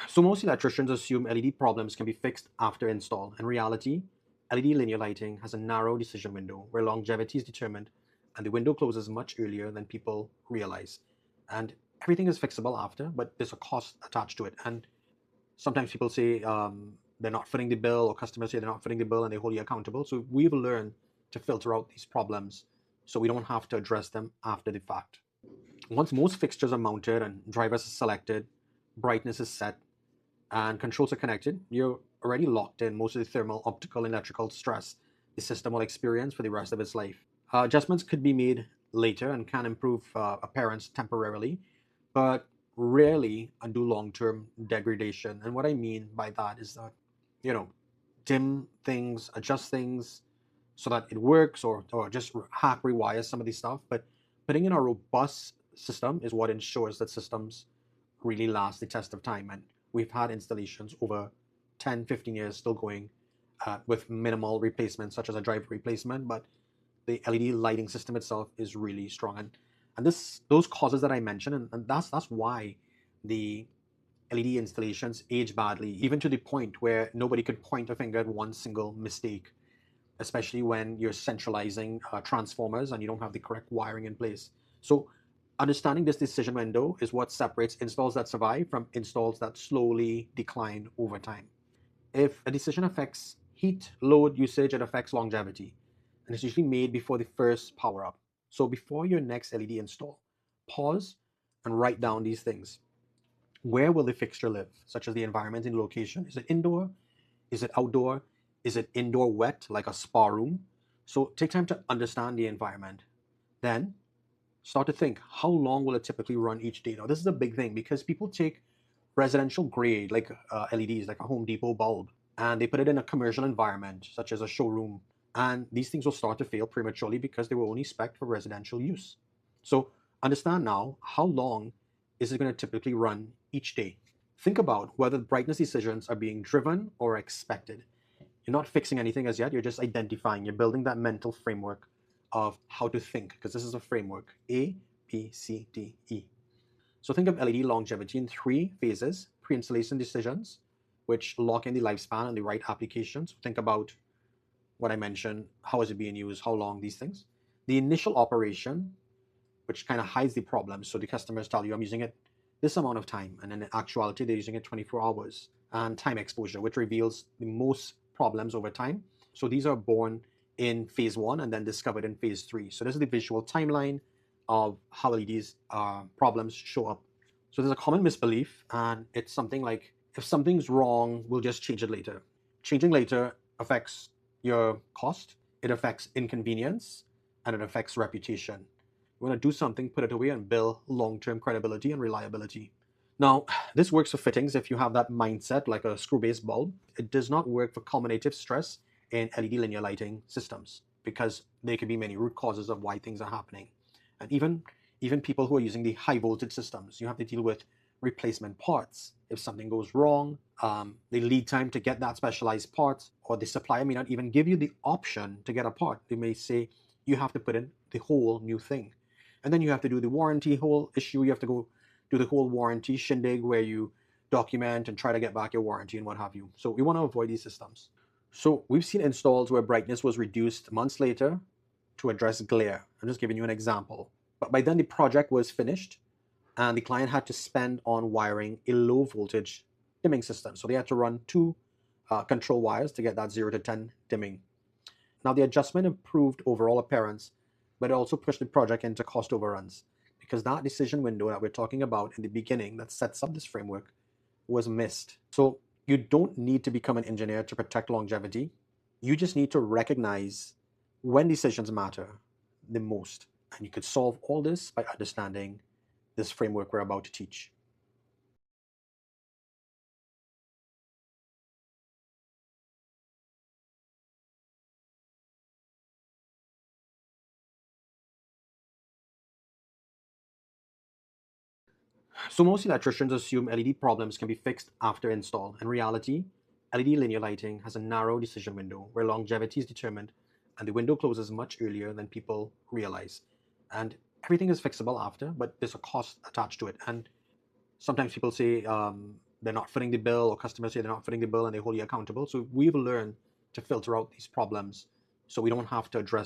So most electricians assume LED problems can be fixed after install. In reality, LED linear lighting has a narrow decision window where longevity is determined and the window closes much earlier than people realize. And everything is fixable after, but there's a cost attached to it. And sometimes people say they're not footing the bill, or customers say they're not footing the bill and they hold you accountable. So we've learned to filter out these problems so we don't have to address them after the fact. Once most fixtures are mounted and drivers are selected, brightness is set, and controls are connected, you're already locked in most of the thermal, optical, and electrical stress the system will experience for the rest of its life. Adjustments could be made later and can improve appearance temporarily, but rarely undo long-term degradation. And what I mean by that is that, you know, dim things, adjust things so that it works, or just hack rewire some of these stuff. But putting in a robust system is what ensures that systems really last the test of time. And we've had installations over 10, 15 years still going with minimal replacements, such as a driver replacement. But the LED lighting system itself is really strong. And those causes that I mentioned, and that's why the LED installations age badly, even to the point where nobody could point a finger at one single mistake, especially when you're centralizing transformers and you don't have the correct wiring in place. So understanding this decision window is what separates installs that survive from installs that slowly decline over time. If a decision affects heat, load, usage, it affects longevity. And it's usually made before the first power up. So before your next LED install, pause and write down these things. Where will the fixture live, such as the environment and location? Is it indoor? Is it outdoor? Is it indoor wet, like a spa room? So take time to understand the environment. Then start to think, how long will it typically run each day? Now, this is a big thing because people take residential grade, like LEDs, like a Home Depot bulb, and they put it in a commercial environment, such as a showroom. And these things will start to fail prematurely because they were only spec'd for residential use. So understand now, how long is it going to typically run each day? Think about whether the brightness decisions are being driven or expected. You're not fixing anything as yet, you're just identifying, you're building that mental framework of how to think, because this is a framework: A, B, C, D, E. So think of LED longevity in three phases: pre-installation decisions, which lock in the lifespan and the right applications. Think about what I mentioned: how is it being used, how long, these things. The initial operation, which kind of hides the problem. So the customers tell you, I'm using it this amount of time, and in actuality, they're using it 24 hours. And time exposure, which reveals the most problems over time. So these are born in phase one and then discovered in phase three. So this is the visual timeline of how LEDs problems show up. So there's a common misbelief, and it's something like, if something's wrong, we'll just change it later. Changing later affects your cost, it affects inconvenience, and it affects reputation. You want to do something, put it away, and build long-term credibility and reliability. Now, this works for fittings if you have that mindset, like a screw-based bulb. It does not work for cumulative stress in LED linear lighting systems because there can be many root causes of why things are happening. And even people who are using the high voltage systems, you have to deal with replacement parts. If something goes wrong, the lead time to get that specialized part, or the supplier may not even give you the option to get a part. They may say you have to put in the whole new thing. And then you have to do the warranty whole issue. You have to go do the whole warranty shindig where you document and try to get back your warranty and what have you. So we want to avoid these systems. So we've seen installs where brightness was reduced months later to address glare. I'm just giving you an example. But by then the project was finished and the client had to spend on wiring a low voltage dimming system. So they had to run two control wires to get that 0 to 10 dimming. Now the adjustment improved overall appearance, but it also pushed the project into cost overruns because that decision window that we're talking about in the beginning that sets up this framework was missed. So you don't need to become an engineer to protect longevity. You just need to recognize when decisions matter the most. And you could solve all this by understanding this framework we're about to teach. So most electricians assume LED problems can be fixed after install. In reality, LED linear lighting has a narrow decision window where longevity is determined and the window closes much earlier than people realize. And everything is fixable after, but there's a cost attached to it. And sometimes people say they're not fitting the bill, or customers say they're not fitting the bill and they hold you accountable. So we've learned to filter out these problems so we don't have to address